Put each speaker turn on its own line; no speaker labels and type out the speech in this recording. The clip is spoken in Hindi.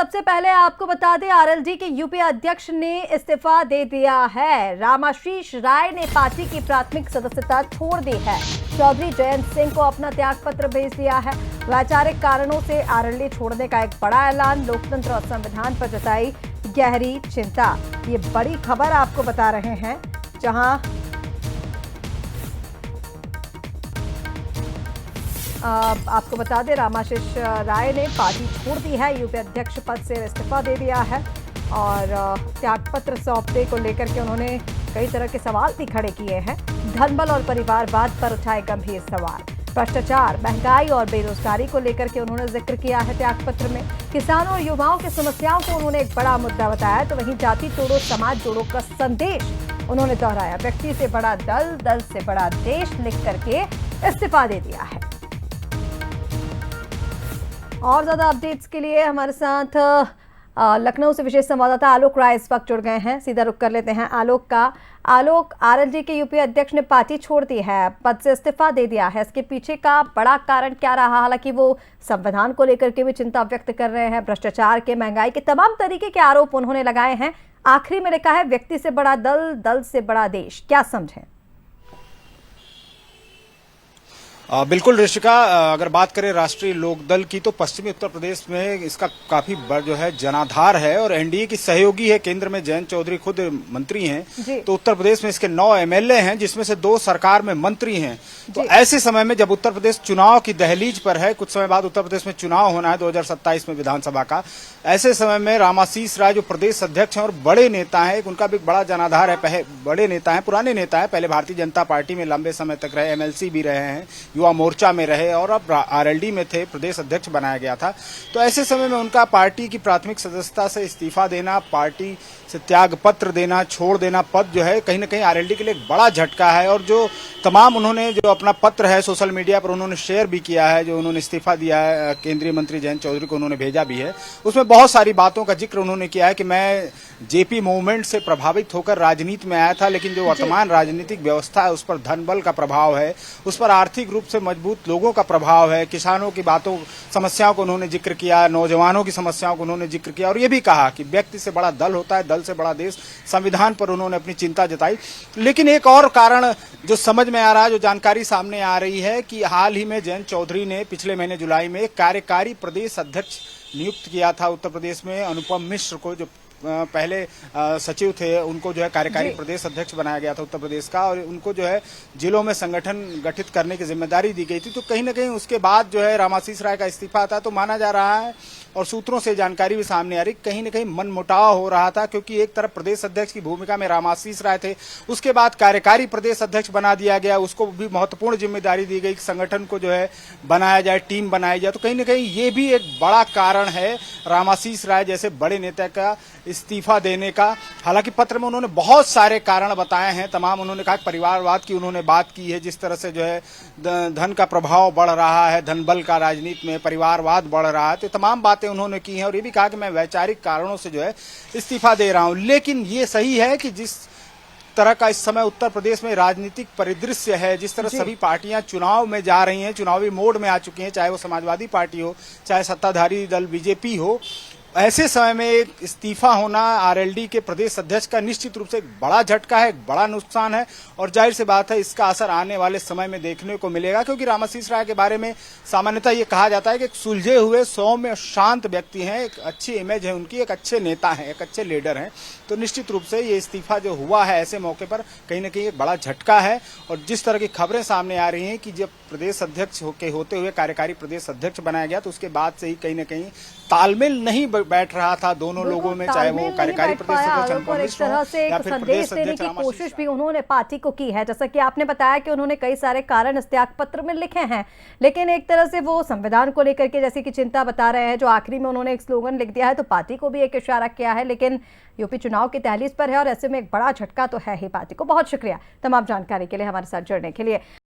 सबसे पहले आपको बता दें, आरएलडी के यूपी अध्यक्ष ने इस्तीफा दे दिया है। रामाशीष राय ने पार्टी की प्राथमिक सदस्यता छोड़ दी है। चौधरी जयंत सिंह को अपना त्याग पत्र भेज दिया है। वैचारिक कारणों से आरएलडी छोड़ने का एक बड़ा ऐलान, लोकतंत्र और संविधान पर जताई गहरी चिंता। ये बड़ी खबर आपको बता रहे हैं, जहां आपको बता दें, रामाशीष राय ने पार्टी छोड़ दी है। यूपी अध्यक्ष पद से इस्तीफा दे दिया है और त्यागपत्र सौंपने को लेकर के उन्होंने कई तरह के सवाल भी खड़े किए हैं। धनबल और परिवारवाद पर उठाए गंभीर सवाल। भ्रष्टाचार, महंगाई और बेरोजगारी को लेकर के उन्होंने जिक्र किया है त्यागपत्र में। किसानों और युवाओं की समस्याओं को उन्होंने एक बड़ा मुद्दा बताया। तो वहीं जाति तोड़ो समाज जोड़ो का संदेश उन्होंने दोहराया। व्यक्ति से बड़ा दल, दल से बड़ा देश लिख करके इस्तीफा दे दिया है। और ज्यादा अपडेट्स के लिए हमारे साथ लखनऊ से विशेष संवाददाता आलोक राय इस वक्त जुड़ गए हैं। सीधा रुख कर लेते हैं आलोक, आरएलडी के यूपी अध्यक्ष ने पार्टी छोड़ दी है, पद से इस्तीफा दे दिया है। इसके पीछे का बड़ा कारण क्या रहा? हालांकि वो संविधान को लेकर के भी चिंता व्यक्त कर रहे हैं। भ्रष्टाचार के, महंगाई के तमाम तरीके के आरोप उन्होंने लगाए हैं। आखिरी में लिखा है, व्यक्ति से बड़ा दल, दल से बड़ा देश। क्या समझें?
बिल्कुल ऋषिका, अगर बात करें राष्ट्रीय लोकदल की तो पश्चिमी उत्तर प्रदेश में इसका काफी बड़ा जो है जनाधार है और एनडीए की सहयोगी है। केंद्र में जयंत चौधरी खुद मंत्री हैं, तो उत्तर प्रदेश में इसके 9 एमएलए हैं, जिसमें से 2 सरकार में मंत्री हैं। तो ऐसे समय में जब उत्तर प्रदेश चुनाव की दहलीज पर है, कुछ समय बाद उत्तर प्रदेश में चुनाव होना है 2027 में विधानसभा का, ऐसे समय में रामाशीष राय जो प्रदेश अध्यक्ष हैं और बड़े नेता हैं, उनका भी बड़ा जनाधार है, बड़े नेता है, पुराने नेता है, पहले भारतीय जनता पार्टी में लंबे समय तक रहे, एमएलसी भी रहे हैं, युवा मोर्चा में रहे और अब आरएलडी में थे, प्रदेश अध्यक्ष बनाया गया था। तो ऐसे समय में उनका पार्टी की प्राथमिक सदस्यता से इस्तीफा देना, पार्टी से त्याग पत्र देना, छोड़ देना पद जो है कहीं ना कहीं आरएलडी के लिए एक बड़ा झटका है। और जो तमाम उन्होंने जो अपना पत्र है सोशल मीडिया पर उन्होंने शेयर भी किया है, जो उन्होंने इस्तीफा दिया है केंद्रीय मंत्री जयंत चौधरी को उन्होंने भेजा भी है, उसमें बहुत सारी बातों का जिक्र उन्होंने किया है कि मैं जेपी मूवमेंट से प्रभावित होकर राजनीति में आया था, लेकिन जो वर्तमान राजनीतिक व्यवस्था है उस पर धनबल का प्रभाव है, उस पर आर्थिक रूप से मजबूत लोगों का प्रभाव है। किसानों की बातों, समस्याओं को उन्होंने जिक्र किया, नौजवानों की समस्याओं को उन्होंने जिक्र किया और ये भी कहा कि व्यक्ति से बड़ा दल होता है, दल से बड़ा देश। संविधान पर उन्होंने अपनी चिंता जताई। लेकिन एक और कारण जो समझ में आ रहा है, जो जानकारी सामने आ रही है कि हाल ही में जयंत चौधरी ने पिछले महीने जुलाई में एक कार्यकारी प्रदेश अध्यक्ष नियुक्त किया था उत्तर प्रदेश में। अनुपम मिश्र को, जो पहले सचिव थे, उनको जो है कार्यकारी प्रदेश अध्यक्ष बनाया गया था उत्तर प्रदेश का और उनको जो है जिलों में संगठन गठित करने की जिम्मेदारी दी गई थी। तो कहीं ना कहीं उसके बाद जो है रामाशीष राय का इस्तीफा था। तो माना जा रहा है और सूत्रों से जानकारी भी सामने आ रही, कहीं न कहीं मनमुटाव हो रहा था, क्योंकि एक तरफ प्रदेश अध्यक्ष की भूमिका में रामाशीष राय थे, उसके बाद कार्यकारी प्रदेश अध्यक्ष बना दिया गया, उसको भी महत्वपूर्ण जिम्मेदारी दी गई, संगठन को जो है बनाया जाए, टीम बनाई जाए। तो कहीं न कहीं ये भी एक बड़ा कारण है रामाशीष राय जैसे बड़े नेता का इस्तीफा देने का। हालांकि पत्र में उन्होंने बहुत सारे कारण बताए हैं, तमाम उन्होंने कहा परिवारवाद की उन्होंने बात की है, जिस तरह से जो है धन का प्रभाव बढ़ रहा है, धनबल का राजनीति में, परिवारवाद बढ़ रहा है, तो तमाम बातें उन्होंने की हैं और ये भी कहा कि मैं वैचारिक कारणों से जो है इस्तीफा दे रहा हूं। लेकिन ये सही है कि जिस तरह का इस समय उत्तर प्रदेश में राजनीतिक परिदृश्य है, जिस तरह सभी पार्टियां चुनाव में जा रही हैं, चुनावी मोड में आ चुकी हैं, चाहे वो समाजवादी पार्टी हो, चाहे सत्ताधारी दल बीजेपी हो, ऐसे समय में एक इस्तीफा होना आरएलडी के प्रदेश अध्यक्ष का निश्चित रूप से एक बड़ा झटका है, एक बड़ा नुकसान है और जाहिर सी बात है इसका असर आने वाले समय में देखने को मिलेगा। क्योंकि रामाशीष राय के बारे में सामान्यतः ये कहा जाता है कि एक सुलझे हुए, सौम्य, शांत व्यक्ति हैं, एक अच्छी इमेज है उनकी, एक अच्छे नेता हैं, एक अच्छे लीडर हैं। तो निश्चित रूप से ये इस्तीफा जो हुआ है ऐसे मौके पर कहीं ना कहीं एक बड़ा झटका है। और जिस तरह की खबरें सामने आ रही हैं कि जब प्रदेश अध्यक्ष होते हुए कार्यकारी प्रदेश अध्यक्ष बनाया गया, तो उसके बाद से ही कहीं ना कहीं तालमेल नहीं बैठ रहा था दोनों लोगों में, चाहे वो कार्यकारी प्रदेश अध्यक्ष
तरह से एक संदेश देने की कोशिश भी उन्होंने पार्टी को की है। जैसा कि आपने बताया कि उन्होंने कई सारे कारण इस त्याग पत्र में लिखे हैं, लेकिन एक तरह से वो संविधान को लेकर के जैसे कि चिंता बता रहे हैं, जो आखिरी में उन्होंने एक स्लोगन लिख दिया है, तो पार्टी को भी एक इशारा किया है। लेकिन यूपी चुनाव की दहलीज पर है और ऐसे में एक बड़ा झटका तो है ही पार्टी को। बहुत शुक्रिया तमाम जानकारी के लिए, हमारे साथ जुड़ने के लिए।